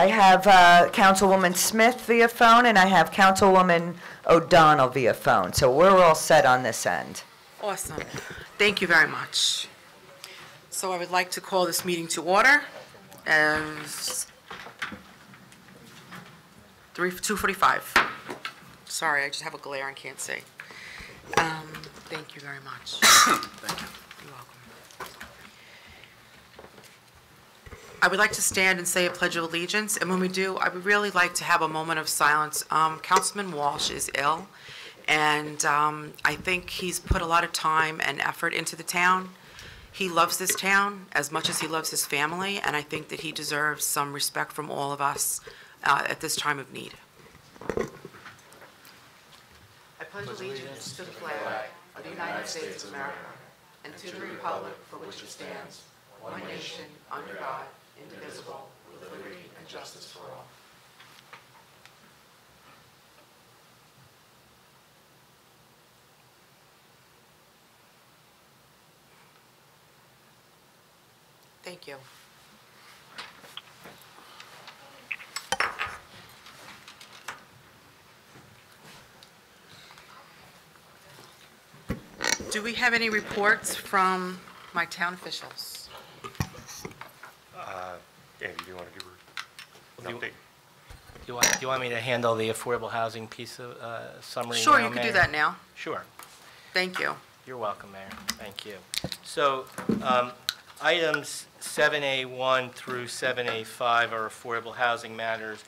I have Councilwoman Smith via phone, and I have Councilwoman O'Donnell via phone. So we're all set on this end. Awesome. Thank you very much. So I would like to call this meeting to order as 2:45. Sorry, I just have a glare and can't see. Thank you very much. Thank you. You're welcome. I would like to stand and say a pledge of allegiance, and when we do, I would really like to have a moment of silence. Councilman Walsh is ill, and I think he's put a lot of time and effort into the town. He loves this town as much as he loves his family, and I think that he deserves some respect from all of us at this time of need. I pledge allegiance to the flag of the United States of America and to the republic for which it stands, one nation, under God, indivisible, with liberty and justice for all. Thank you. Do we have any reports from my town officials? Andy, do you want to give her an update? Do you want me to handle the affordable housing piece of summary Sure, now, you could do Mayor? that now. Sure. Thank you. You're welcome, Mayor. Thank you. So items 7A1 through 7A5 are affordable housing matters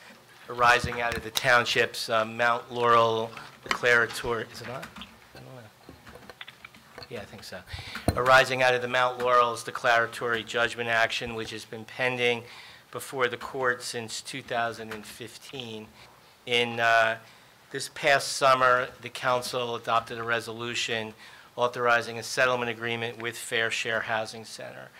arising out of the township's Mount Laurel declaratory. Is it on? I don't know. Yeah, I think so. Arising out of the Mount Laurel's declaratory judgment action, which has been pending before the court since 2015. In this past summer, the council adopted a resolution authorizing a settlement agreement with Fair Share Housing Center.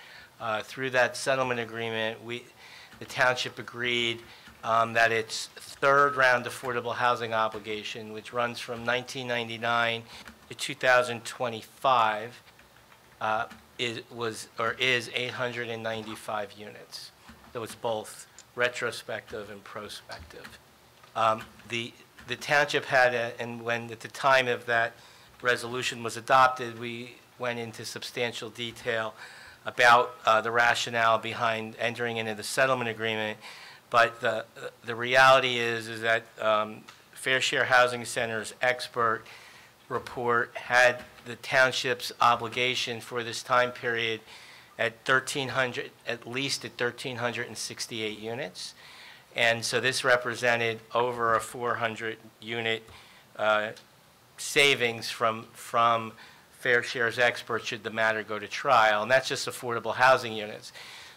Through that settlement agreement, the township agreed that its third round affordable housing obligation, which runs from 1999 to 2025, is 895 units. So it's both retrospective and prospective. The township had and when at the time of that resolution was adopted, we went into substantial detail about the rationale behind entering into the settlement agreement. But the reality is that Fair Share Housing Center's expert report had the township's obligation for this time period at least 1,368 units. And so this represented over a 400 unit savings from Fair Share's experts should the matter go to trial. And that's just affordable housing units.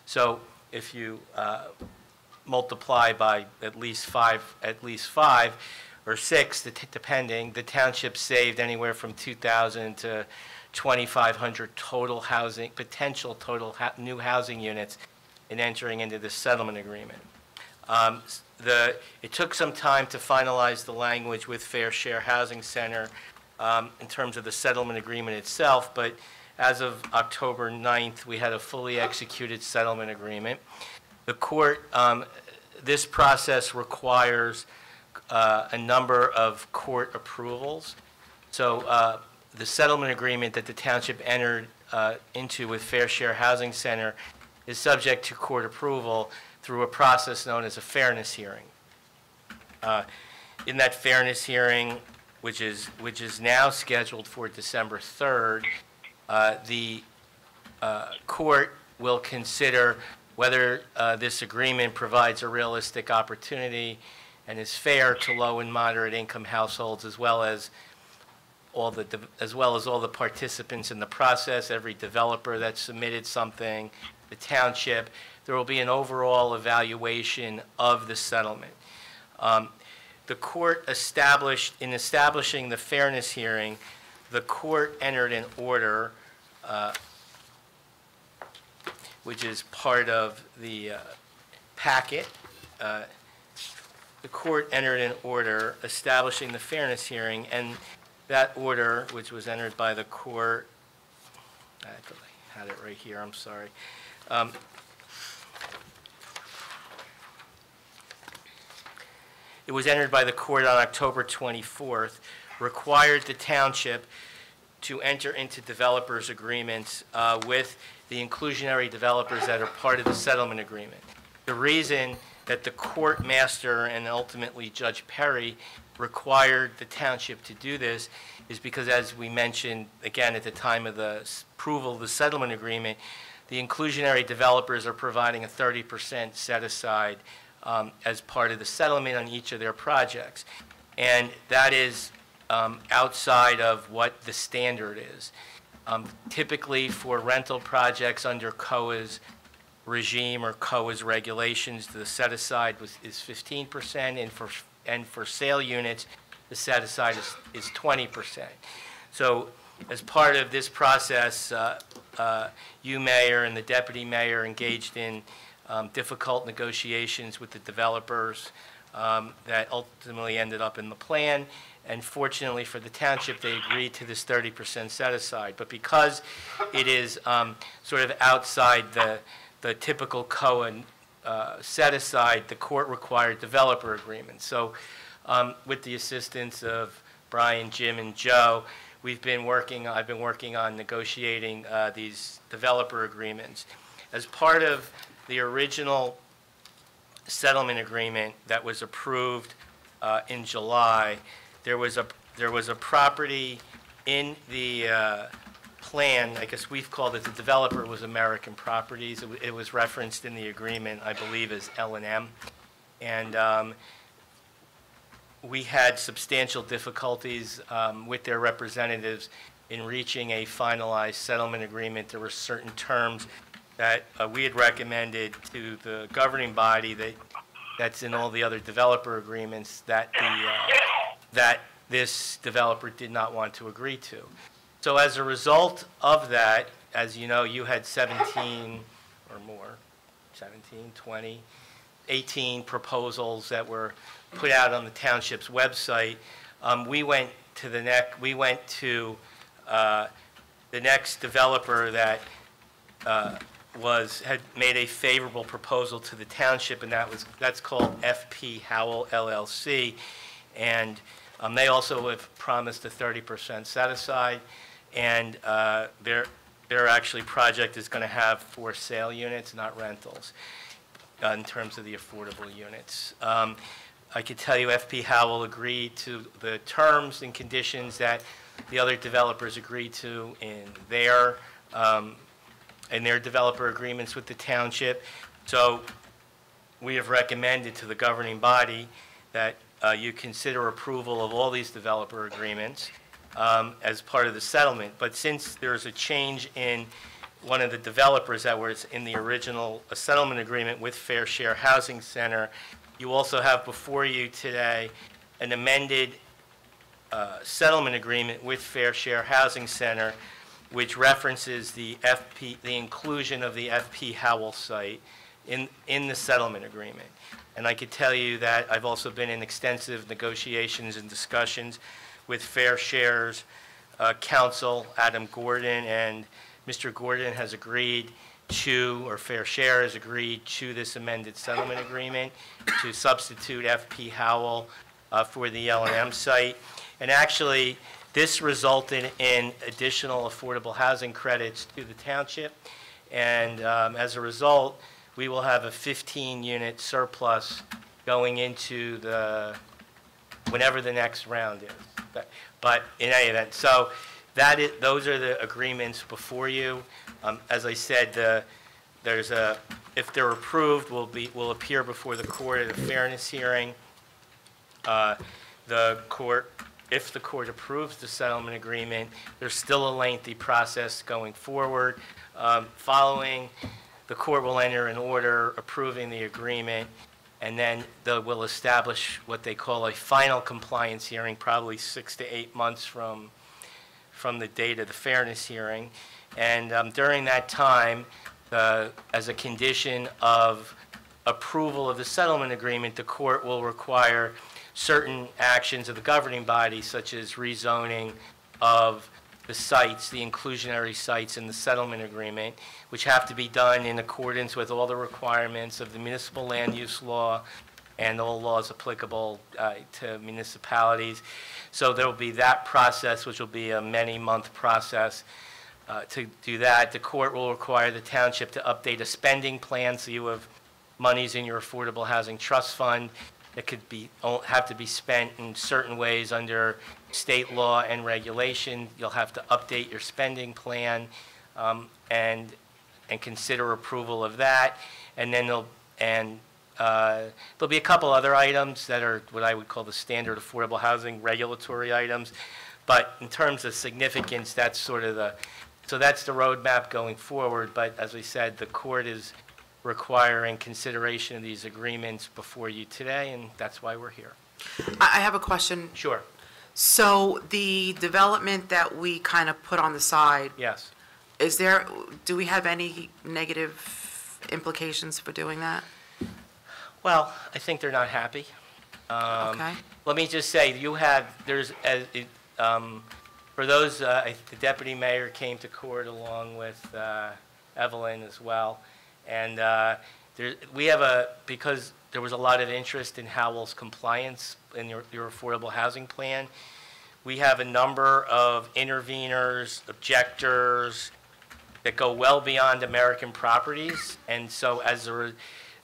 So if you multiply by at least five or six, depending, the township saved anywhere from 2,000 to 2,500 total housing, potential total new housing units in entering into this settlement agreement. It took some time to finalize the language with Fair Share Housing Center in terms of the settlement agreement itself, but as of October 9th, we had a fully executed settlement agreement. The court, this process requires a number of court approvals. So the settlement agreement that the township entered into with Fair Share Housing Center is subject to court approval through a process known as a fairness hearing. In that fairness hearing, which is now scheduled for December 3rd, the court will consider whether this agreement provides a realistic opportunity and is fair to low and moderate income households, as well as all the participants in the process, every developer that submitted something, the township. There will be an overall evaluation of the settlement. The court establishing the fairness hearing, the court entered an order, which is part of the packet. The court entered an order establishing the fairness hearing, and that order, which was entered by the court, I had it right here, I'm sorry. it was entered by the court on October 24th, required the township to enter into developers agreements with the inclusionary developers that are part of the settlement agreement. The reason that the court master and ultimately Judge Perry required the township to do this is because, as we mentioned again at the time of the approval of the settlement agreement, the inclusionary developers are providing a 30% set aside as part of the settlement on each of their projects. And that is outside of what the standard is. Typically for rental projects under COA's regime or COA's regulations, the set aside is 15%, and for sale units, the set aside is 20%. So as part of this process, you, Mayor, and the Deputy Mayor engaged in difficult negotiations with the developers that ultimately ended up in the plan. And fortunately for the township, they agreed to this 30% set aside. But because it is sort of outside the typical COA set aside, the court required developer agreements. So with the assistance of Brian, Jim, and Joe, I've been working on negotiating these developer agreements. As part of the original settlement agreement that was approved in July, there was a property in the plan. I guess we've called it, the developer was American Properties. It was referenced in the agreement, I believe, as L&M. And we had substantial difficulties with their representatives in reaching a finalized settlement agreement. There were certain terms that we had recommended to the governing body that's in all the other developer agreements that that this developer did not want to agree to. So as a result of that, as you know, you had 17 or more, 17, 20, 18 proposals that were put out on the township's website. We went to the next developer that had made a favorable proposal to the township, and that's called FP Howell LLC, and they also have promised a 30% set aside, and their actually project is going to have for sale units, not rentals, in terms of the affordable units. I could tell you FP Howell agreed to the terms and conditions that the other developers agreed to in their developer agreements with the township. So we have recommended to the governing body that you consider approval of all these developer agreements as part of the settlement. But since there's a change in one of the developers that was in the original settlement agreement with Fair Share Housing Center, you also have before you today an amended settlement agreement with Fair Share Housing Center, which references the inclusion of the FP Howell site in the settlement agreement. And I could tell you that I've also been in extensive negotiations and discussions with Fair Share's counsel, Adam Gordon, and Mr. Gordon has agreed to, or Fair Share has agreed to, this amended settlement agreement to substitute FP Howell for the L&M site. And actually, this resulted in additional affordable housing credits to the township. And as a result, we will have a 15-unit surplus going into whenever the next round is. But in any event, so those are the agreements before you. As I said, if they're approved, will appear before the court at a fairness hearing. If the court approves the settlement agreement, there's still a lengthy process going forward. Following, the court will enter an order approving the agreement, and then they will establish what they call a final compliance hearing, probably 6 to 8 months from the date of the fairness hearing. And during that time, as a condition of approval of the settlement agreement, the court will require certain actions of the governing body, such as rezoning of the sites, the inclusionary sites in the settlement agreement, which have to be done in accordance with all the requirements of the municipal land use law, and all laws applicable to municipalities. So there will be that process, which will be a many-month process. To do that, the court will require the township to update a spending plan, so you have monies in your affordable housing trust fund that could have to be spent in certain ways under state law and regulation. You'll have to update your spending plan and consider approval of that. And then there'll be a couple other items that are what I would call the standard affordable housing regulatory items. But in terms of significance, that's sort of so that's the roadmap going forward. But as we said, the court is requiring consideration of these agreements before you today, and that's why we're here. I have a question. Sure. So the development that we kind of put on the side, Yes. do we have any negative implications for doing that? Well, I think they're not happy. Okay. Let me just say, for those, the deputy mayor came to court along with Evelyn as well. And because there was a lot of interest in Howell's compliance in your affordable housing plan, we have a number of interveners, objectors that go well beyond American Properties. And so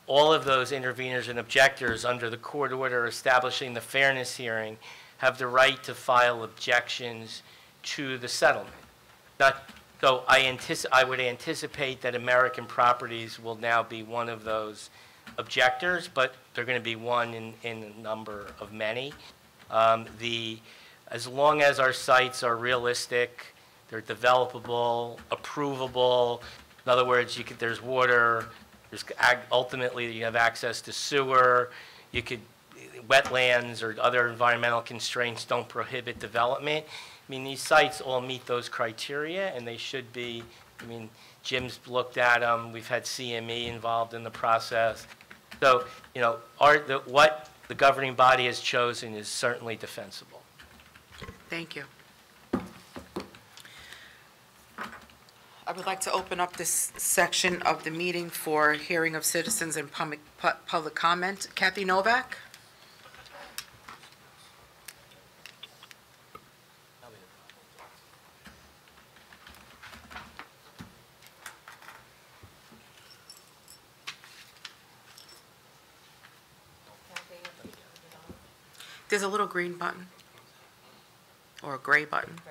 all of those interveners and objectors under the court order establishing the fairness hearing have the right to file objections to the settlement. So I would anticipate that American Properties will now be one of those objectors, but they're going to be one in a number of many. As long as our sites are realistic, they're developable, approvable. In other words, there's water. Ultimately, you have access to sewer. Wetlands or other environmental constraints don't prohibit development. I mean, these sites all meet those criteria, and they should be. I mean, Jim's looked at them. We've had CME involved in the process. So, what the governing body has chosen is certainly defensible. Thank you. I would like to open up this section of the meeting for hearing of citizens and public comment. Kathy Novak? There's a little green button or a gray button.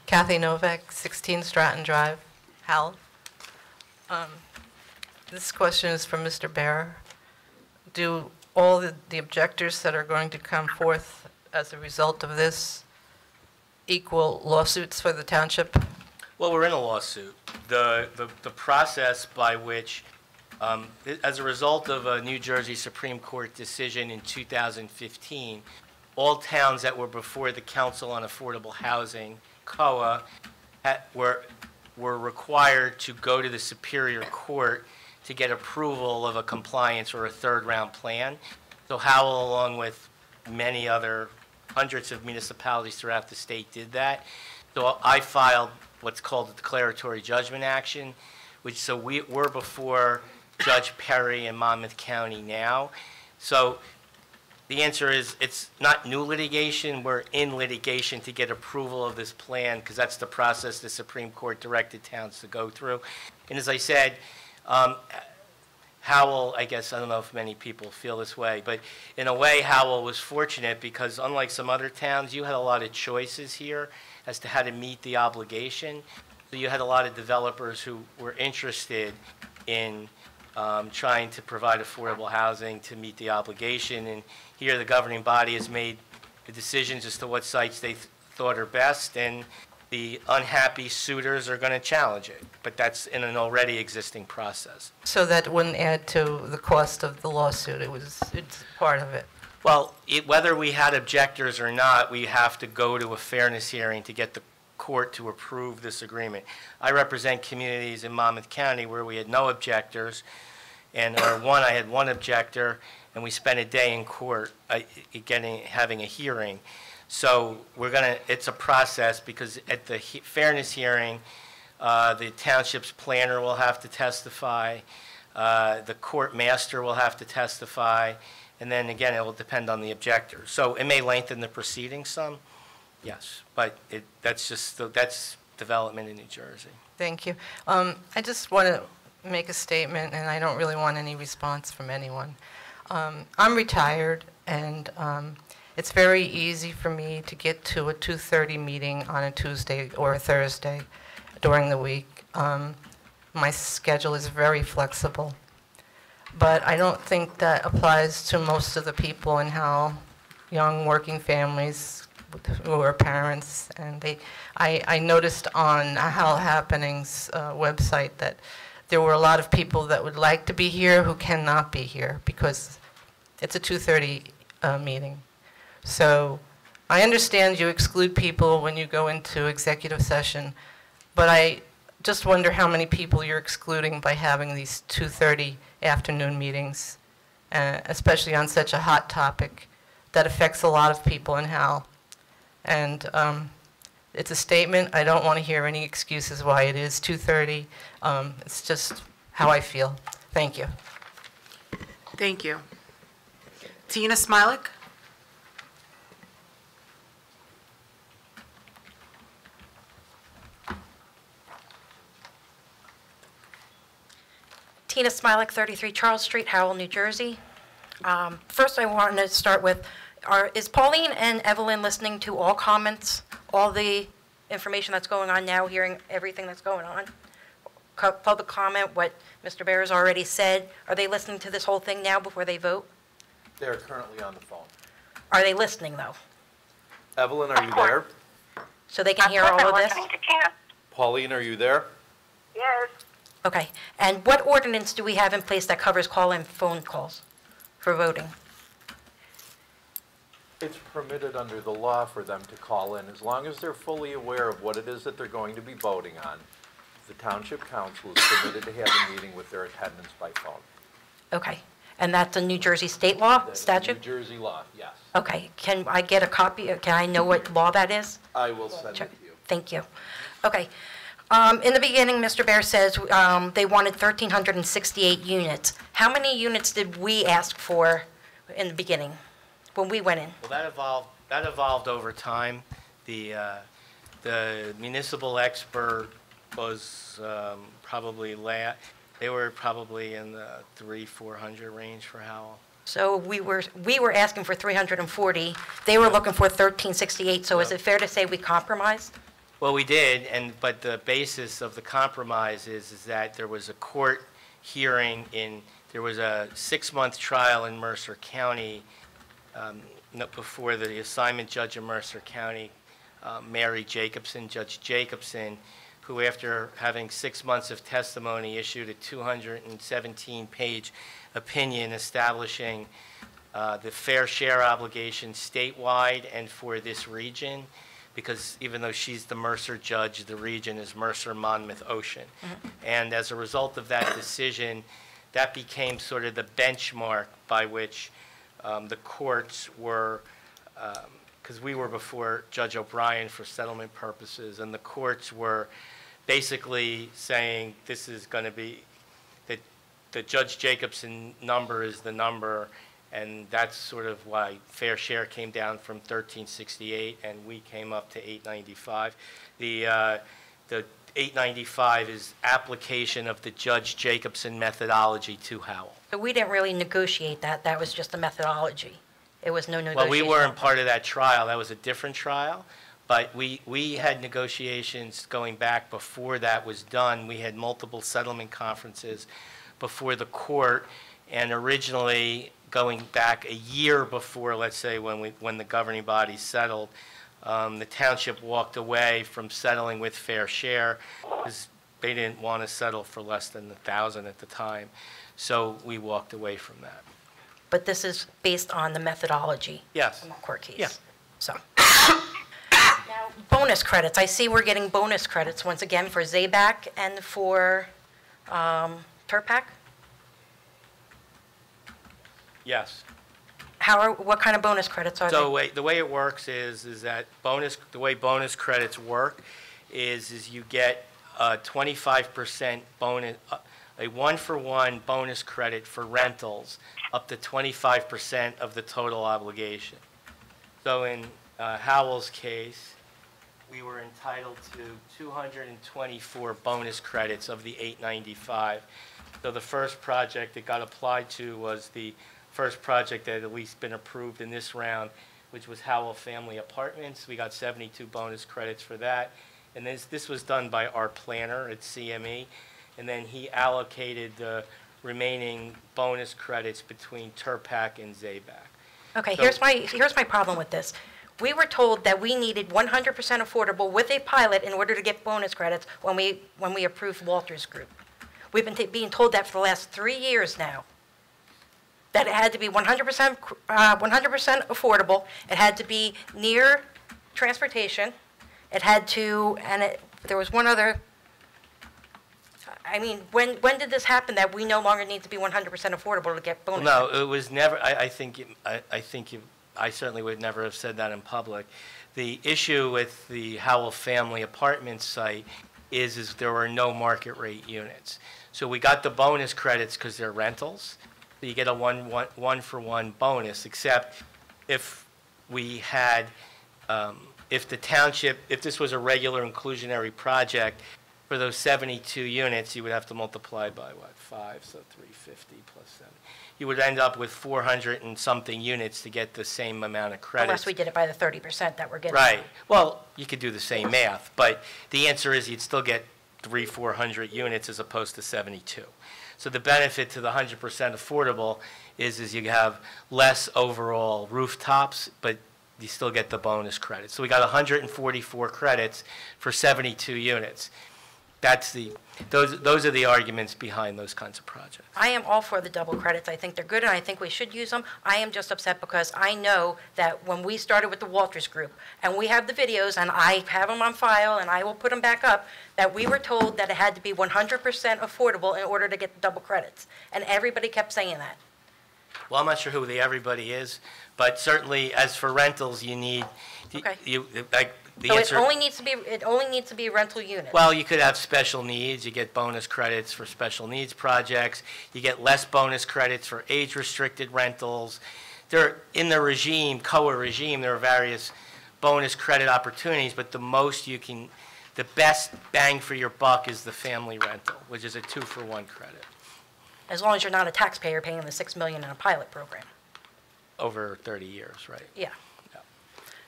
Kathy Novak, 16 Stratton Drive, Howell. This question is from Mr. Bear. Do all the objectors that are going to come forth as a result of this equal lawsuits for the township? Well, we're in a lawsuit. The process by which, as a result of a New Jersey Supreme Court decision in 2015, all towns that were before the Council on Affordable Housing, COA, were required to go to the Superior Court to get approval of a compliance or a third-round plan. So Howell, along with many other hundreds of municipalities throughout the state, did that. So I filed what's called a declaratory judgment action, we're before Judge Perry in Monmouth County now. So the answer is it's not new litigation. We're in litigation to get approval of this plan because that's the process the Supreme Court directed towns to go through. And as I said, Howell, I guess, I don't know if many people feel this way, but in a way, Howell was fortunate because unlike some other towns, you had a lot of choices here as to how to meet the obligation. So you had a lot of developers who were interested in trying to provide affordable housing to meet the obligation. And here the governing body has made the decisions as to what sites they thought are best, and the unhappy suitors are going to challenge it. But that's in an already existing process. So that wouldn't add to the cost of the lawsuit. It's part of it. Well, whether we had objectors or not, we have to go to a fairness hearing to get the court to approve this agreement. I represent communities in Monmouth County where we had no objectors, and I had one objector, and we spent a day in court having a hearing. So it's a process because at the fairness hearing, the township's planner will have to testify. The court master will have to testify, and then again, it will depend on the objector. So it may lengthen the proceedings some, yes, but that's development in New Jersey. Thank you. I just want to make a statement, and I don't really want any response from anyone. I'm retired, and it's very easy for me to get to a 2:30 meeting on a Tuesday or a Thursday during the week. My schedule is very flexible. But I don't think that applies to most of the people in Howell, young working families who are parents. And I noticed on Howell Happenings website that there were a lot of people that would like to be here who cannot be here because it's a 2:30 meeting. So I understand you exclude people when you go into executive session, but I just wonder how many people you're excluding by having these 2:30 afternoon meetings, especially on such a hot topic that affects a lot of people in Howell. And it's a statement. I don't want to hear any excuses why it is 2:30. It's just how I feel. Thank you. Thank you. Tina Smilik? Tina Smilik, 33 Charles Street, Howell, New Jersey. First, I wanted to start with, is Pauline and Evelyn listening to all comments, all the information that's going on now, hearing everything that's going on? Public comment, what Mr. Bear has already said. Are they listening to this whole thing now before they vote? They're currently on the phone. Are they listening, though? Evelyn, are you there? So they can hear all of this? Pauline, are you there? Yes, Okay. And what ordinance do we have in place that covers call-in phone calls for voting? It's permitted under the law for them to call in as long as they're fully aware of what it is that they're going to be voting on. The Township Council is permitted to have a meeting with their attendants by phone. Okay. And that's a New Jersey state law, That is statute? New Jersey law, yes. Okay. Can I get a copy? Can I know what law that is? I will send it Sure. to you. Thank you. Okay. In the beginning, Mr. Bear says they wanted 1,368 units. How many units did we ask for in the beginning, when we went in? Well, that evolved over time. The municipal expert was probably they were probably in the 300-400 range for Howell. So we were asking for 340. They were looking for 1,368. So is it fair to say we compromised? Well, we did, but the basis of the compromise is that there was a court hearing there was a 6-month trial in Mercer County before the assignment judge of Mercer County, Mary Jacobson, Judge Jacobson, who after having 6 months of testimony issued a 217-page opinion establishing the fair share obligation statewide and for this region, because even though she's the Mercer judge, the region is Mercer, Monmouth, Ocean. Mm-hmm. And as a result of that decision, that became sort of the benchmark by which the courts were, because we were before Judge O'Brien for settlement purposes, and the courts were basically saying this is going to be, that the Judge Jacobson number is the number, and that's sort of why fair share came down from 1,368 and we came up to 895. The 895 is application of the Judge Jacobson methodology to Howell. But we didn't really negotiate that. That was just a methodology. It was no negotiation. Well, we weren't part of that trial. That was a different trial. But we had negotiations going back before that was done. We had multiple settlement conferences before the court, and originally going back a year before, let's say, when the governing body settled, the township walked away from settling with fair share because they didn't want to settle for less than 1,000 at the time. So we walked away from that. But this is based on the methodology? Yes. In the court case? Yeah. So. Now, bonus credits. I see we're getting bonus credits once again for Zabac and for Turpac. Yes. What kind of bonus credits are So they? the way it works is that the way bonus credits work is you get a 25% bonus, a one-for-one bonus credit for rentals up to 25% of the total obligation. So in Howell's case, we were entitled to 224 bonus credits of the 895. So the first project that got applied to was the first project that had at least been approved in this round, which was Howell Family Apartments. We got 72 bonus credits for that. And this was done by our planner at CME. And then he allocated the remaining bonus credits between Turpac and Zabac. Okay, So- here's my problem with this. We were told that we needed 100% affordable with a pilot in order to get bonus credits when we approved Walters Group. We've been being told that for the last 3 years now, that it had to be 100% affordable, it had to be near transportation, it had to, there was one other, I mean, when did this happen that we no longer need to be 100% affordable to get bonus credits? No, it was never, I certainly would never have said that in public. The issue with the Howell Family Apartments site is there were no market rate units. So we got the bonus credits because they're rentals. So you get a one-for-one bonus, except if we had, if the township, if this was a regular inclusionary project, for those 72 units, you would have to multiply by, what, 5, so 350 plus 7. You would end up with 400 and something units to get the same amount of credits. Unless we did it by the 30% that we're getting. Right. Well, you could do the same math, but the answer is you'd still get 400 units as opposed to 72. So the benefit to the 100% affordable is you have less overall rooftops, but you still get the bonus credit. So we got 144 credits for 72 units. Those are the arguments behind those kinds of projects. I am all for the double credits. I think they're good, and I think we should use them. I am just upset because I know that when we started with the Walters Group, and we have the videos, and I have them on file, and I will put them back up, that we were told that it had to be 100% affordable in order to get the double credits. And everybody kept saying that. Well, I'm not sure who the everybody is, but certainly as for rentals, you need, Okay. the So it answer. only needs to be rental units. Well, you could have special needs. You get bonus credits for special needs projects. You get less bonus credits for age-restricted rentals. In the regime, COA regime, there are various bonus credit opportunities, but the best bang for your buck is the family rental, which is a 2-for-1 credit As long as you're not a taxpayer paying the $6 million in a pilot program. over 30 years, right? Yeah. Yeah.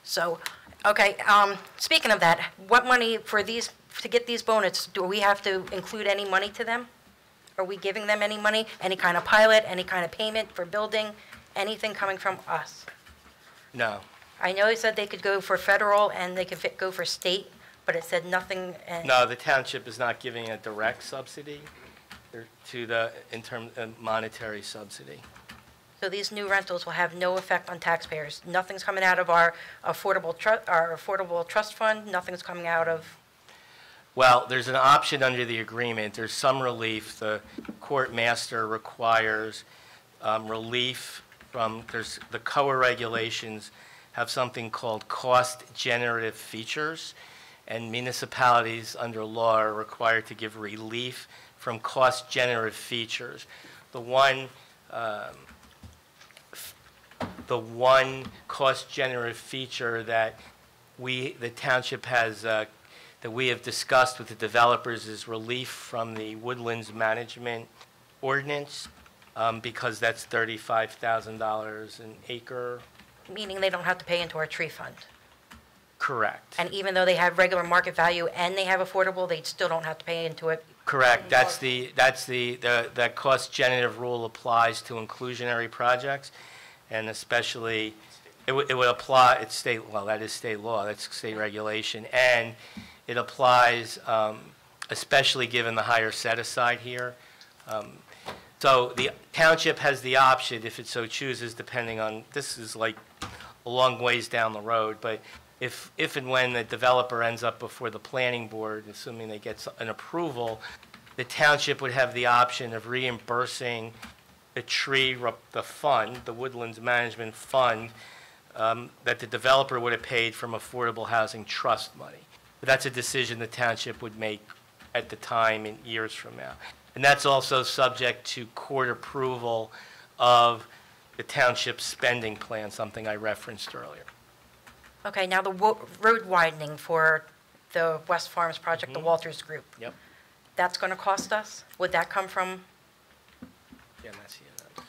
So, okay, speaking of that, what money to get these bonuses, do we have to include any money to them? Are we giving them any money, any kind of pilot, any kind of payment for building, anything coming from us? No. I know it said they could go for federal and they could go for state, but it said nothing. No, the township is not giving a direct subsidy in terms of monetary subsidy. So these new rentals will have no effect on taxpayers. Nothing's coming out of our affordable trust fund, nothing's coming out of. Well, there's an option under the agreement. There's some relief. The court master requires relief from, the COA regulations have something called cost-generative features, and municipalities under law are required to give relief from cost-generative features. The one cost-generative feature that the township has, that we have discussed with the developers is relief from the woodlands management ordinance, because that's $35,000 an acre. Meaning they don't have to pay into our tree fund. Correct. And even though they have regular market value and they have affordable, they still don't have to pay into it. Correct. That cost-generative rule applies to inclusionary projects, and especially, it would apply, it's state, well, that is state law, that's state regulation, and it applies, especially given the higher set-aside here. So the township has the option, if it so chooses, depending on, this is like a long ways down the road, but if and when the developer ends up before the planning board, assuming they get an approval, the township would have the option of reimbursing the fund, the Woodlands Management Fund, that the developer would have paid from Affordable Housing Trust money. But that's a decision the township would make at the time in years from now. And that's also subject to court approval of the township spending plan, something I referenced earlier. Okay, now the road widening for the West Farms project, the Walters Group, Yep. that's going to cost us? Would that come from, Yeah, that's it.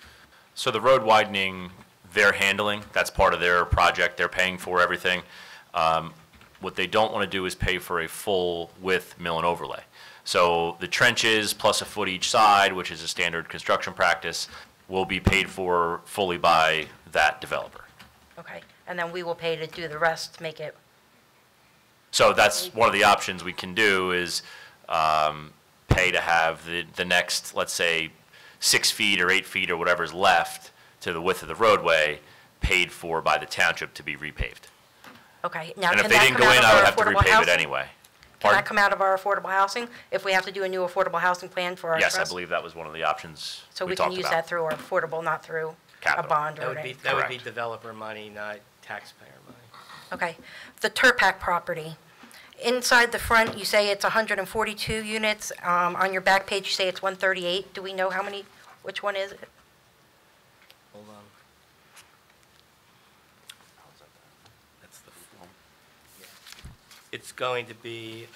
So the road widening, they're handling, that's part of their project, they're paying for everything. What they don't want to do is pay for a full width mill and overlay. So the trenches plus a foot each side, which is a standard construction practice, will be paid for fully by that developer. okay, and then we will pay to do the rest, to make it, So that's one of the options we can do is pay to have the next, let's say, 6 feet or 8 feet or whatever's left to the width of the roadway paid for by the township to be repaved. okay. Now, And if can they that didn't come go out in, of I would our have to affordable repave it housing? anyway. Can that Pardon? come out of our affordable housing, if we have to do a new affordable housing plan for our Yes, I trust? believe that was one of the options So we we can talked use about. that through our affordable, not through a Capital. bond or That would be, anything? that would be Correct. developer money, not taxpayer money. Okay. The Turpac property. Inside the front, you say it's 142 units. On your back page, you say it's 138. Do we know how many, which one is it? Hold on. That's the form. It's going to be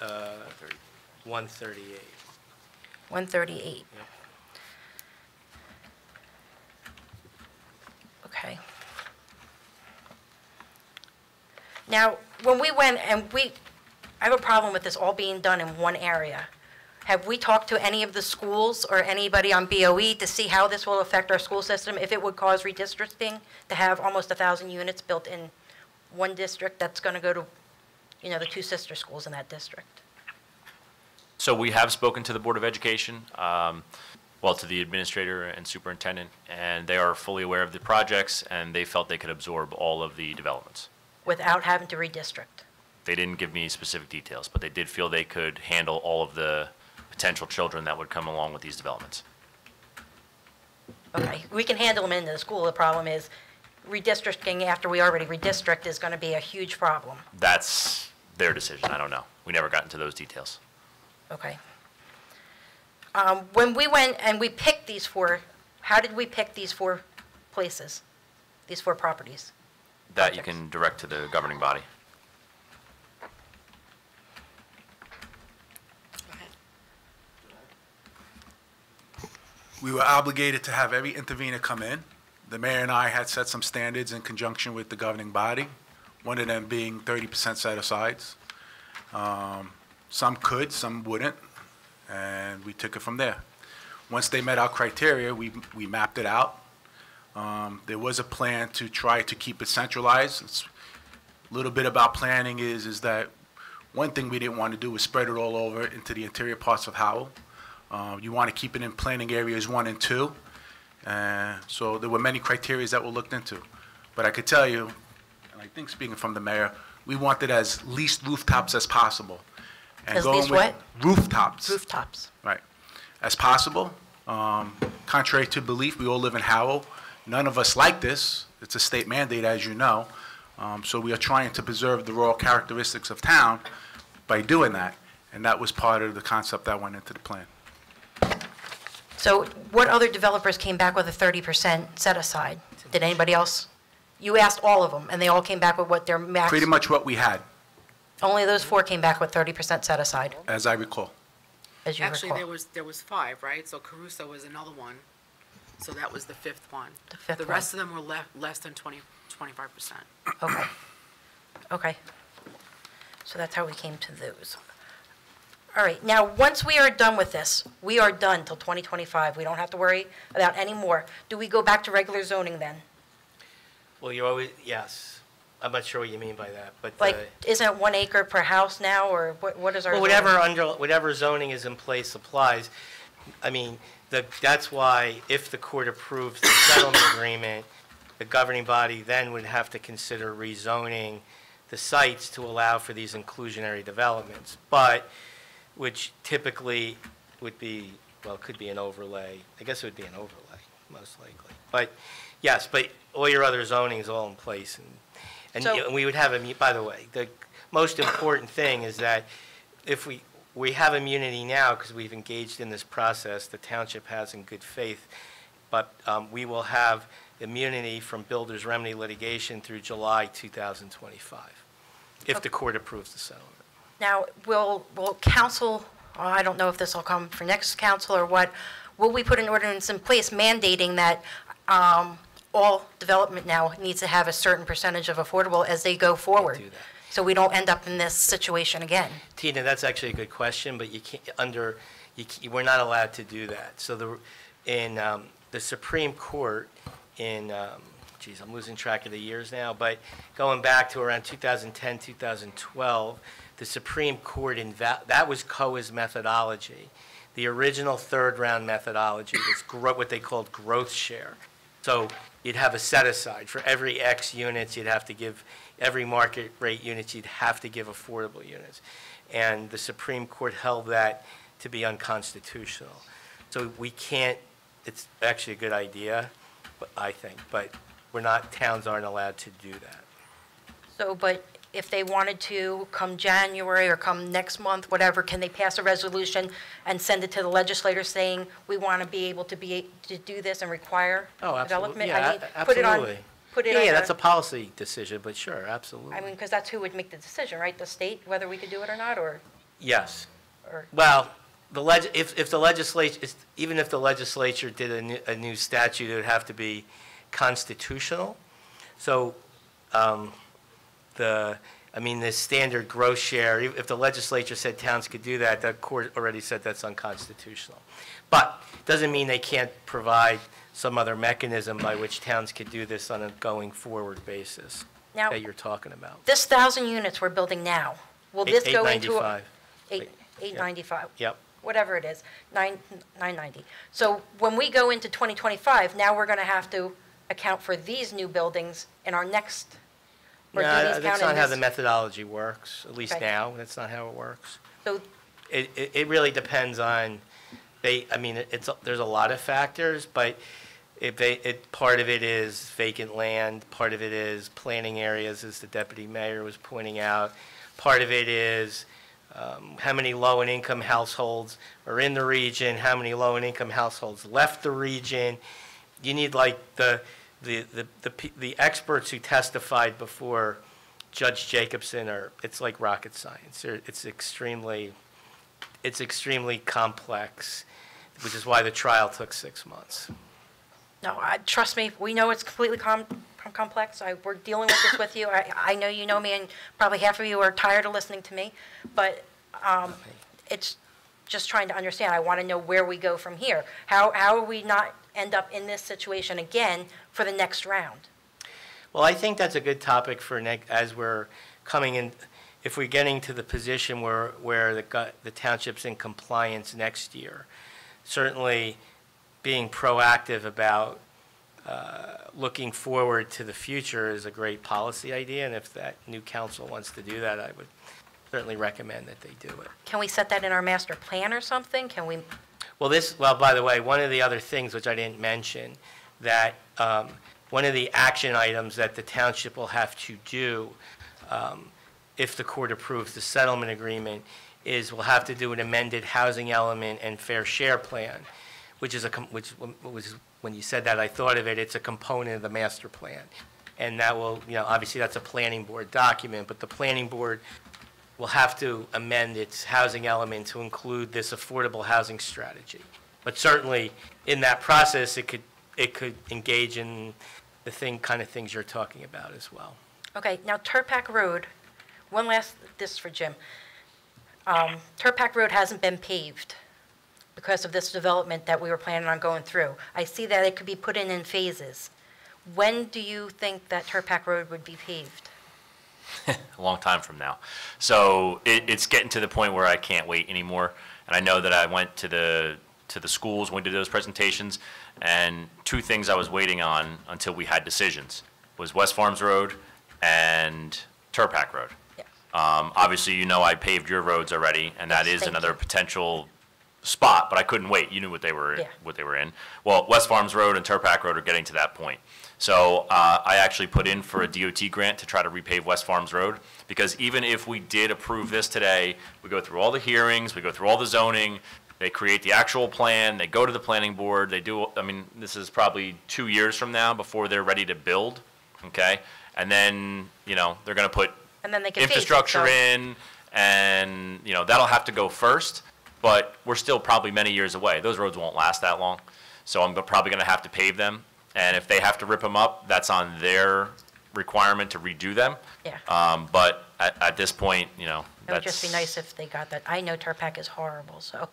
138. 138. Yep. Okay. Now, when we went and I have a problem with this all being done in one area. Have we talked to any of the schools or anybody on BOE to see how this will affect our school system? If it would cause redistricting to have almost 1,000 units built in one district that's going to go to, the two sister schools in that district? So we have spoken to the Board of Education, to the administrator and superintendent, and they are fully aware of the projects, and they felt they could absorb all of the developments. Without having to redistrict? They didn't give me specific details, but they did feel they could handle all of the potential children that would come along with these developments. Okay, we can handle them into the school. The problem is redistricting after we already redistrict is going to be a huge problem. That's their decision. I don't know. We never got into those details. Okay. When we went and we picked these four, how did we pick these four places, these four properties? That you can direct to the governing body. We were obligated to have every intervener come in. The mayor and I had set some standards in conjunction with the governing body, one of them being 30% set-asides. Some could, some wouldn't, and we took it from there. Once they met our criteria, we mapped it out. There was a plan to try to keep it centralized. A little bit about planning is that one thing we didn't want to do was spread it all over into the interior parts of Howell. You want to keep it in planning areas 1 and 2. So there were many criteria that were looked into. But I could tell you, and I think speaking from the mayor, we wanted as least rooftops as possible. And As going least with what? Rooftops. Rooftops. Right. As possible. Contrary to belief, we all live in Howell. None of us like this. It's a state mandate, as you know. So we are trying to preserve the rural characteristics of town by doing that. And that was part of the concept that went into the plan. So what other developers came back with a 30% set aside? Did anybody else? You asked all of them, and they all came back with what their max? Pretty much what we had, Only those four came back with 30% set aside, as I recall. as you Actually, recall. there was 5, right? So Caruso was another one. So that was the 5th one. The fifth The rest of them were less than 25%. Okay. Okay. So that's how we came to those. All right, now, once we are done with this, we are done till 2025. We don't have to worry about any more. Do we go back to regular zoning then? Well, you're always, yes. I'm not sure what you mean by that, but. Like, isn't it 1 acre per house now, or what is our? Well, zoning? whatever zoning is in place applies. I mean, that's why if the court approves the settlement agreement, the governing body then would have to consider rezoning the sites to allow for these inclusionary developments. But, which typically would be, well, it could be an overlay. I guess it would be an overlay, most likely. But, yes, but all your other zoning is all in place. And So- we would have by the way, the most important thing is that if we we have immunity now because we've engaged in this process. The township has in good faith, but we will have immunity from builder's remedy litigation through July 2025, if the court approves the settlement. Now, will council, I don't know if this will come for next council or what, will we put an ordinance in place mandating that all development now needs to have a certain percentage of affordable as they go forward? Do that. So we don't end up in this situation again? Tina, that's actually a good question, but we're not allowed to do that. So in the Supreme Court I'm losing track of the years now, but going back to around 2010, 2012, the Supreme Court, that was COA's methodology. The original third-round methodology was what they called growth share. So you'd have a set-aside. For every X units, you'd have to give, every market rate units, you'd have to give affordable units. And the Supreme Court held that to be unconstitutional. So we can't, it's actually a good idea, I think, but towns aren't allowed to do that. So, but if they wanted to, come January or come next month, whatever, can they pass a resolution and send it to the legislator saying, we want to be able to do this and require development? Yeah, absolutely. Put it on That's a policy decision, but sure, absolutely. I mean, because that's who would make the decision, right? The state, whether we could do it or not, or? Yes. Or, Well, if the legislature, even if the legislature did a new statute, it would have to be constitutional. So, the standard gross share, if the legislature said towns could do that, the court already said that's unconstitutional. But it doesn't mean they can't provide some other mechanism by which towns could do this on a going forward basis now, that you're talking about. this 1,000 units we're building now, will this go into? 895. 895. Yep. Whatever it is, 990. So when we go into 2025, now we're going to have to account for these new buildings in our next, or do these count in That's not how this? the methodology works, at least Okay. now. That's not how it works. So, It really depends on, there's a lot of factors, but part of it is vacant land, part of it is planning areas, as the deputy mayor was pointing out. Part of it is how many low and income households are in the region, how many low and income households left the region. You need like the experts who testified before Judge Jacobson it's like rocket science. It's extremely complex, which is why the trial took 6 months. no, trust me, we know it's completely complex. We're dealing with this with you. I know you know me, and probably half of you are tired of listening to me, but it's just trying to understand. I want to know where we go from here. How are we not end up in this situation again for the next round? Well, I think that's a good topic for as we're coming in, if we're getting to the position where the township's in compliance next year. Certainly being proactive about looking forward to the future is a great policy idea, and if that new council wants to do that, I would certainly recommend that they do it. Can we set that in our master plan or something? Can we? Well, by the way, one of the other things which I didn't mention, that one of the action items that the township will have to do if the court approves the settlement agreement is we'll have to do an amended housing element and fair share plan, which was, when you said that, I thought of it, it's a component of the master plan. And that will, obviously that's a planning board document, but the planning board will have to amend its housing element to include this affordable housing strategy. But certainly, in that process, it could engage in the kind of things you're talking about as well. Okay, now Turpac Road, this is for Jim. Turpac Road hasn't been paved because of this development that we were planning on going through. I see that it could be put in phases. When do you think that Turpac Road would be paved? A long time from now. So it's getting to the point where I can't wait anymore. And I know that I went to the schools when we did those presentations, and two things I was waiting on until we had decisions was West Farms Road and Turpac Road. Yes. Obviously, I paved your roads already, and that is another potential spot, but I couldn't wait. You knew what they were in. Well, West Farms Road and Turpac Road are getting to that point. So I actually put in for a DOT grant to try to repave West Farms Road, because even if we did approve this today, we go through all the hearings, we go through all the zoning, they create the actual plan, they go to the planning board, they do, I mean, this is probably 2 years from now before they're ready to build, okay? And then, you know, they're gonna put And then they can phase it, infrastructure so- in, and, you know, that'll have to go first, but we're still probably many years away. Those roads won't last that long, so I'm probably gonna have to pave them. And if they have to rip them up, that's on their requirement to redo them. Yeah. But at this point, you know, It would just be nice if they got that. I know Turpac is horrible, so,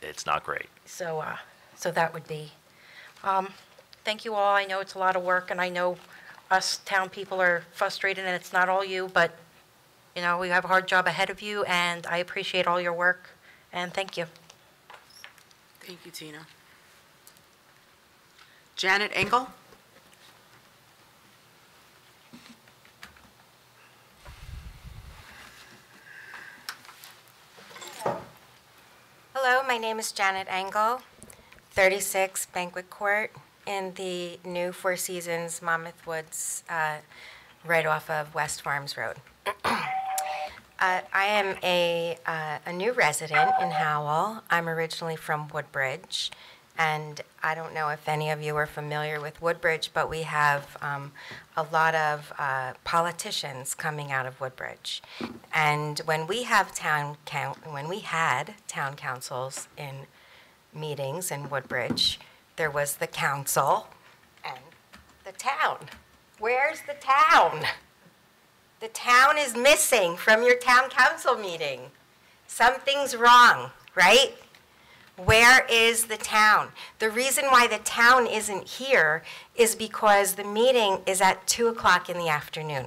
it's not great. so that would be. Thank you all. I know it's a lot of work, and I know us town people are frustrated, and it's not all you, but, you know, we have a hard job ahead of you, and I appreciate all your work, and thank you. Thank you, Tina. Janet Engel? Hello, my name is Janet Engel, 36 Banquet Court in the new Four Seasons Monmouth Woods, right off of West Farms Road. I am a new resident in Howell. I'm originally from Woodbridge, and I don't know if any of you are familiar with Woodbridge, but we have a lot of politicians coming out of Woodbridge. And when we had town councils in meetings in Woodbridge, there was the council and the town. Where's the town? The town is missing from your town council meeting. Something's wrong, right? Where is the town? The reason why the town isn't here is because the meeting is at 2 o'clock in the afternoon.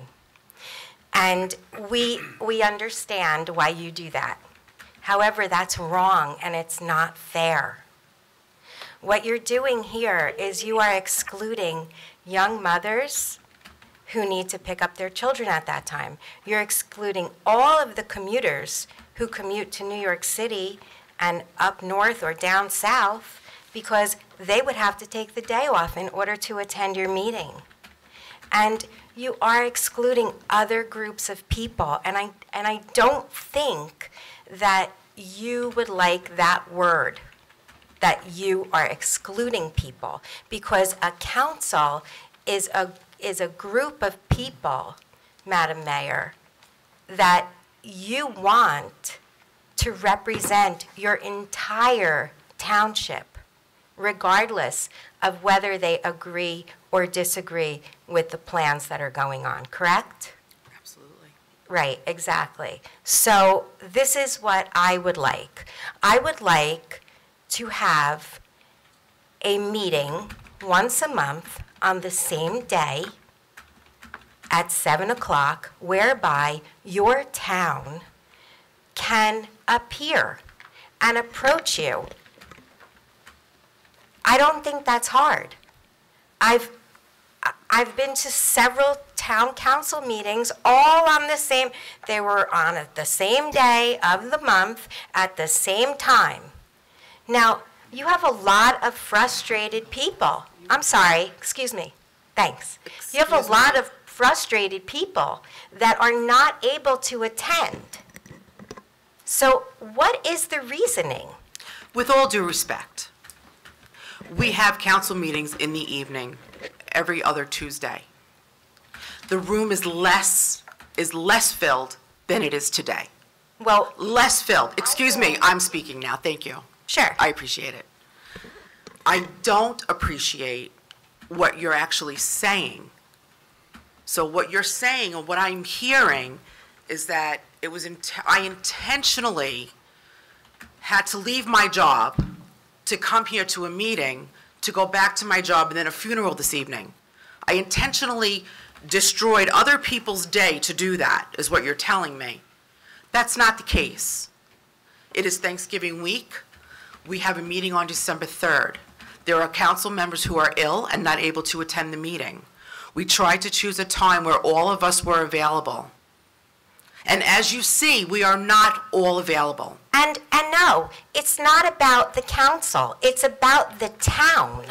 And we understand why you do that. However, that's wrong and it's not fair. What you're doing here is you are excluding young mothers who need to pick up their children at that time. You're excluding all of the commuters who commute to New York City and up north or down south because they would have to take the day off in order to attend your meeting. And you are excluding other groups of people. And I don't think that you would like that word, that you are excluding people, because a council is a group of people, Madam Mayor, that you want to represent your entire township, regardless of whether they agree or disagree with the plans that are going on, correct? Absolutely. Right, exactly. So this is what I would like. I would like to have a meeting once a month on the same day at 7 o'clock, whereby your town can appear and approach you. I don't think that's hard. I've been to several town council meetings, all on the same, they were on at the same day of the month at the same time. Now, you have a lot of frustrated people. I'm sorry, excuse me, thanks. You have a lot of frustrated people that are not able to attend. So what is the reasoning? With all due respect, we have council meetings in the evening every other Tuesday. The room is less filled than it is today. Well, Less filled. Excuse me, I'm speaking now. Thank you. sure. I appreciate it. I don't appreciate what you're actually saying. So what you're saying and what I'm hearing is that it was I intentionally had to leave my job to come here to a meeting, to go back to my job, and then a funeral this evening. I intentionally destroyed other people's day to do that, is what you're telling me. That's not the case. It is Thanksgiving week. We have a meeting on December 3rd. There are council members who are ill and not able to attend the meeting. We tried to choose a time where all of us were available. And as you see, we are not all available. And no, it's not about the council. It's about the town.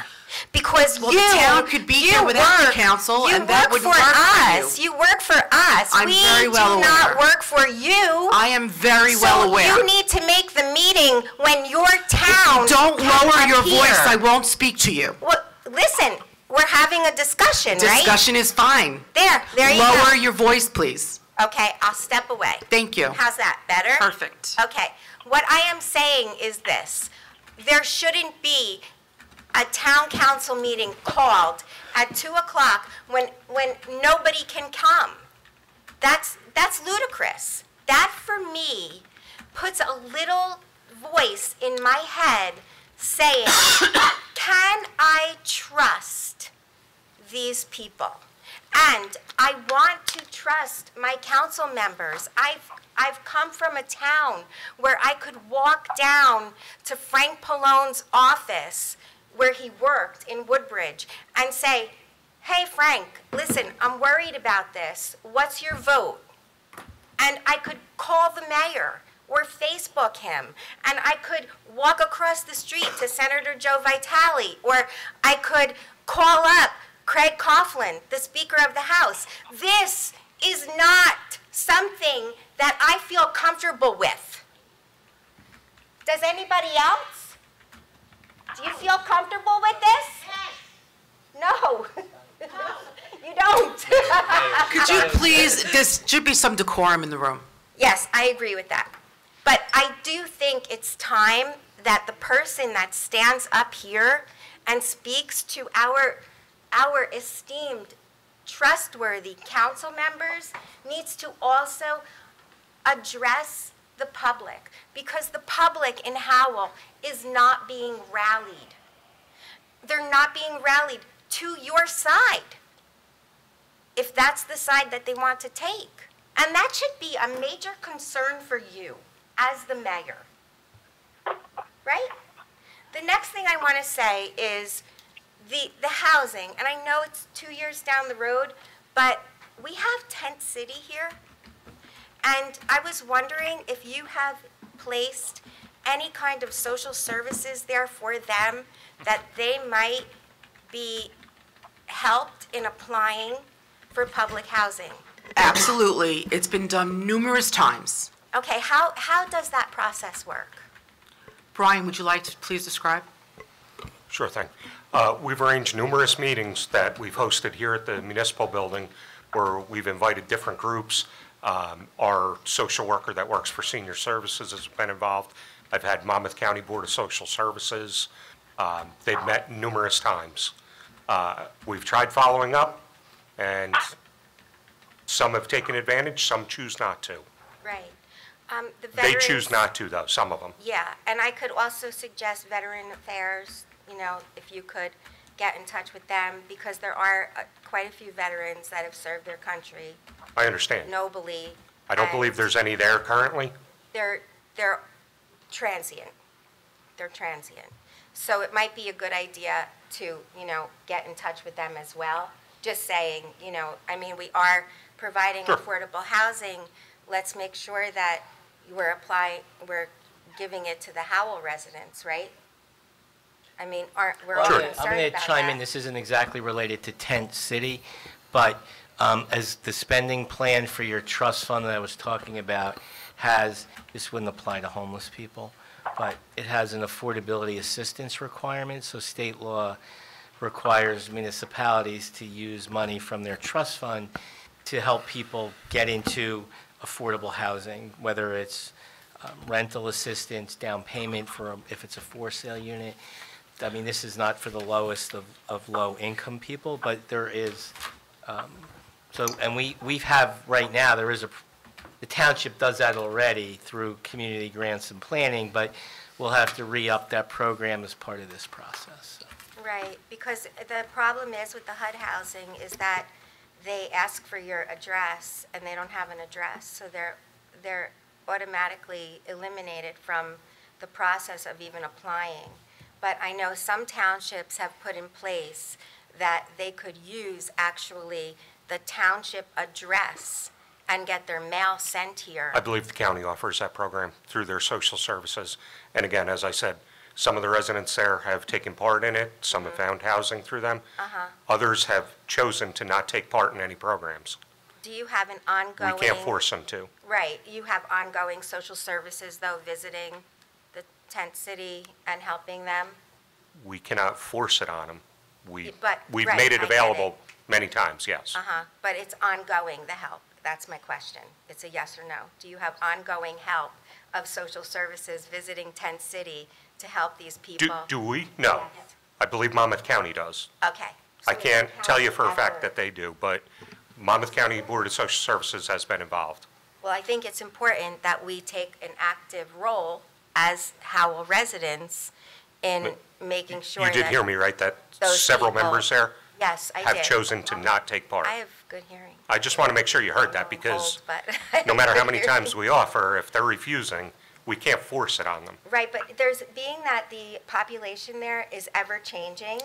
Because Well, you, the town could be here without the council, and that would work for you. You work for us. I'm very well We do not aware. work for you. I am very well aware. So you need to make the meeting when your town Don't can lower your appear. voice, I won't speak to you. Well, listen, we're having a discussion, right? Discussion is fine. There you go. Lower your voice, please. Okay, I'll step away. Thank you. How's that, better? Perfect. Okay, what I am saying is this. There shouldn't be a town council meeting called at 2 o'clock when nobody can come. That's ludicrous. That, for me, puts a little voice in my head saying, can I trust these people? And I want to trust my council members. I've come from a town where I could walk down to Frank Pallone's office where he worked in Woodbridge and say, hey, Frank, listen, I'm worried about this. What's your vote? And I could call the mayor or Facebook him, and I could walk across the street to Senator Joe Vitale, or I could call up Craig Coughlin, the Speaker of the House. This is not something that I feel comfortable with. Does anybody else? Do you feel comfortable with this? No. You don't. Could you please, there should be some decorum in the room. Yes, I agree with that. But I do think it's time that the person that stands up here and speaks to our esteemed, trustworthy council members needs to also address the public, because the public in Howell is not being rallied. They're not being rallied to your side, if that's the side that they want to take. And that should be a major concern for you as the mayor, right? The next thing I want to say is the housing, and I know it's 2 years down the road, but we have Tent City here, and I was wondering if you have placed any kind of social services there for them that they might be helped in applying for public housing. Absolutely. It's been done numerous times. Okay, how does that process work? Brian, would you like to please describe? Sure thing. We've arranged numerous meetings that we've hosted here at the municipal building where we've invited different groups. Our social worker that works for senior services has been involved. I've had Monmouth County Board of Social Services. They've met numerous times. We've tried following up, and some have taken advantage, some choose not to. Right. The They veterans, choose not to, though, some of them. Yeah, and I could also suggest Veteran Affairs, you know, if you could get in touch with them, because there are quite a few veterans that have served their country I understand. nobly. I don't and believe there's any there currently. They're transient. They're transient. So it might be a good idea to, you know, get in touch with them as well. Just saying, you know, I mean, we are providing Sure. affordable housing. Let's make sure that we're giving it to the Howell residents, right? I mean, we're all I'm concerned going to about chime in. that. This isn't exactly related to Tent City, but as the spending plan for your trust fund that I was talking about has, this wouldn't apply to homeless people, but it has an affordability assistance requirement. So state law requires municipalities to use money from their trust fund to help people get into affordable housing, whether it's rental assistance, down payment for, if it's a for-sale unit. I mean, this is not for the lowest of low-income people, but there is, and we have, right now, the township does that already through community grants and planning, but we'll have to re-up that program as part of this process. So. Right, because the problem is with the HUD housing is that they ask for your address and they don't have an address, so they're automatically eliminated from the process of even applying. But I know some townships have put in place that they could use actually the township address and get their mail sent here. I believe the county offers that program through their social services. And again, as I said, Some of the residents there have taken part in it, some have found housing through them. Others have chosen to not take part in any programs. Do you have an ongoing? We can't force them to. Right, you have ongoing social services, though, visiting the tent city and helping them? We cannot force it on them. But- We've right, made it I get it. available many times, yes. But it's ongoing, the help. That's my question. It's a yes or no. Do you have ongoing help of social services visiting Tent City to help these people? Do we? No. Yes. I believe Monmouth County does. Okay. I So can't the tell you for a county fact ever- that they do, but Monmouth County Board of Social Services has been involved. Well, I think it's important that we take an active role as Howell residents in making sure You that... did hear me, right, that those several people- members there Yes, I have did. chosen to not take part. I have good hearing. I just want to make sure you heard that, because Old, but no matter how many Good times hearing. we offer, if they're refusing, we can't force it on them. Right, but being that the population there is ever-changing,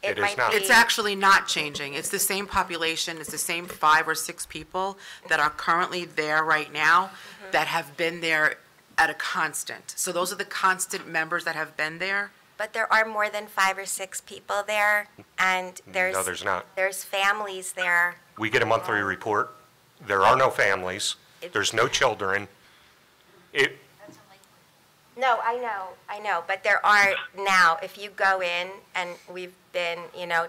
It is might not. be... It's actually not changing. It's the same population, it's the same 5 or 6 people that are currently there right now that have been there at a constant. So those are the constant members that have been there. But there are more than 5 or 6 people there, and there's... No, there's not. There's families there. We get a monthly report. There are no families. There's no children. No, I know, but there are now, if you go in, and we've been,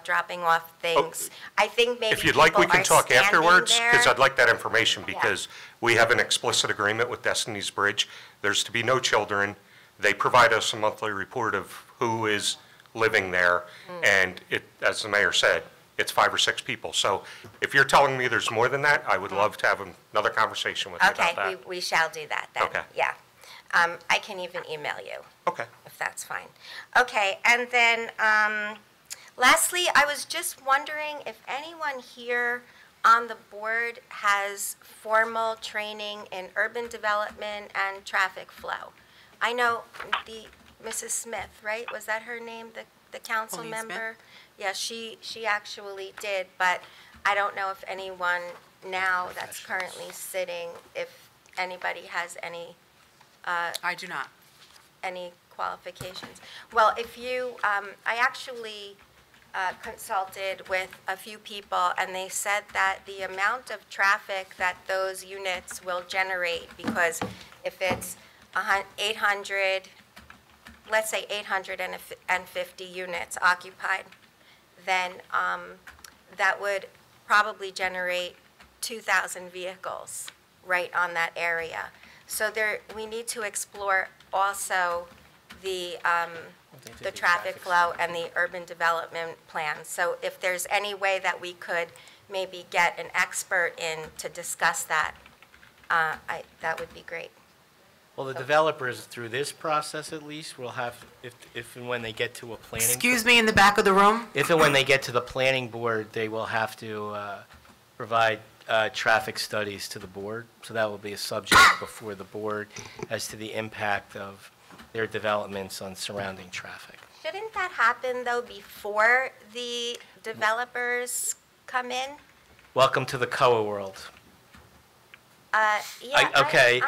dropping off things, I think maybe If you'd like, we people can are talk standing afterwards, because there. I'd like that information, because we have an explicit agreement with Destiny's Bridge. There's to be no children. They provide us a monthly report of who is living there, and as the mayor said, it's 5 or 6 people. So if you're telling me there's more than that, I would love to have another conversation with you about that. Okay, we shall do that then. Okay. Yeah. I can even email you, Okay. if that's fine. Okay, and then, lastly, I was just wondering if anyone here on the board has formal training in urban development and traffic flow. I know Mrs. Smith, right? Was that her name, the council Pauline Smith? member? Yeah, she actually did, but I don't know if anyone now that's currently sitting, if anybody has any I do not. qualifications. Well, if you, I actually consulted with a few people, and they said that the amount of traffic that those units will generate, because if it's 800, let's say 850 units occupied, then that would probably generate 2,000 vehicles right on that area. So we need to explore also the traffic flow and the urban development plan. So if there's any way that we could maybe get an expert in to discuss that, that would be great. Well, the developers, through this process at least, will have, if and when they get to a planning... Excuse me, in the back of the room? If and when they get to the planning board, they will have to provide traffic studies to the board. So that will be a subject before the board as to the impact of their developments on surrounding traffic. Shouldn't that happen, though, before the developers come in? Welcome to the COA world. Yeah. Okay,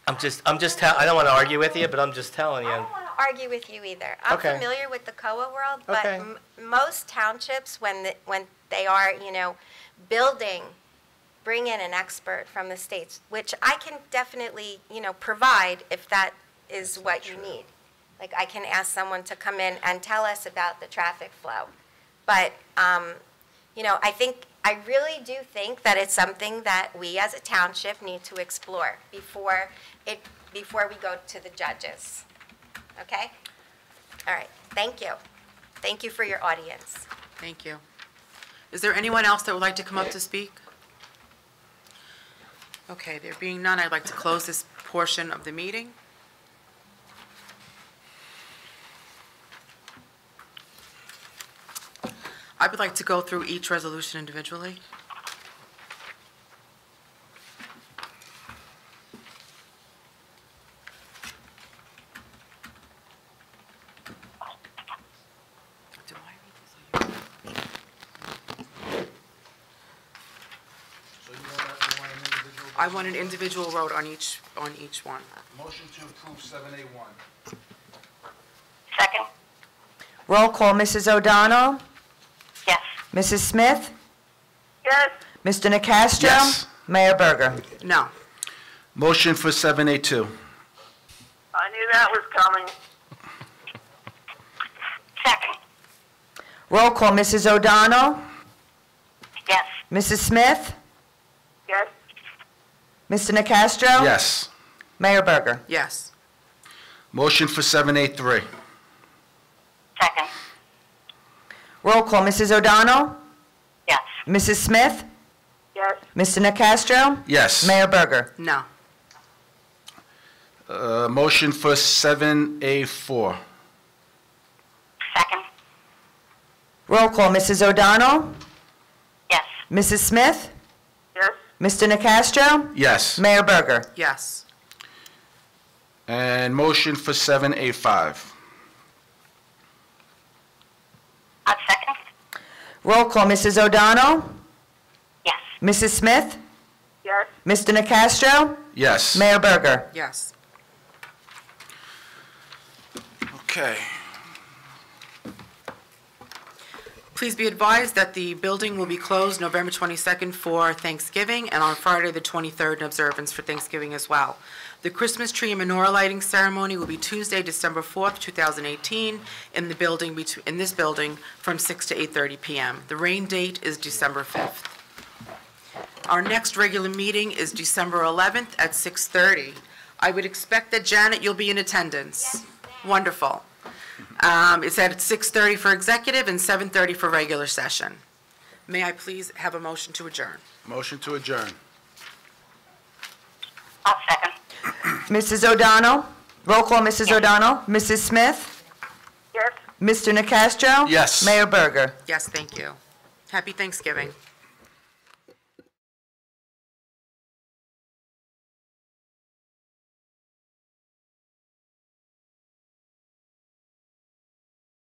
I don't want to argue with you, but I'm just telling I you. don't want to argue with you either. I'm Okay. familiar with the COA world, but Okay. Most townships, when they are, building, bring in an expert from the states, which I can definitely, provide if that is what you need. Like, I can ask someone to come in and tell us about the traffic flow. But, I really do think that it's something that we as a township need to explore before we go to the judges. Okay? All right, thank you. Thank you for your audience. Thank you. Is there anyone else that would like to come up to speak? Okay, there being none, I'd like to close this portion of the meeting. I would like to go through each resolution individually. Do I read this? So you want an individual? I want an individual vote on each one. Motion to approve 7A1. Second? Roll call, Mrs. O'Donnell? Yes. Mrs. Smith? Yes. Mr. Nacastro? Yes. Mayor Berger? No. Motion for 7A2. I knew that was coming. Second? Roll call, Mrs. O'Donnell? Yes. Mrs. Smith? Yes. Mr. Nacastro? Yes. Mayor Berger? Yes. Motion for 7A3. Second? Roll call, Mrs. O'Donnell? Yes. Mrs. Smith? Yes. Mr. Nacastro? Yes. Mayor Berger? No. Motion for 7A4. Second? Roll call, Mrs. O'Donnell? Yes. Mrs. Smith? Yes. Mr. Nacastro? Yes. Mayor Berger? Yes. And motion for 7A5. Second? Roll call, Mrs. O'Donnell? Yes. Mrs. Smith? Yes. Mr. Nacastro? Yes. Mayor Berger? Yes. Okay. Please be advised that the building will be closed November 22nd for Thanksgiving, and on Friday, the 23rd, in observance for Thanksgiving as well. The Christmas tree and menorah lighting ceremony will be Tuesday, December 4th, 2018, in this building from 6 to 8:30 p.m. The rain date is December 5th. Our next regular meeting is December 11th at 6:30. I would expect that, Janet, you'll be in attendance. Wonderful. It's at 6:30 for executive and 7:30 for regular session. May I please have a motion to adjourn? Motion to adjourn. Second? Mrs. O'Donnell? Roll call, Mrs. O'Donnell? Mrs. Smith? Yes. Mr. Nacastro? Yes. Mayor Berger? Yes, thank you. Happy Thanksgiving.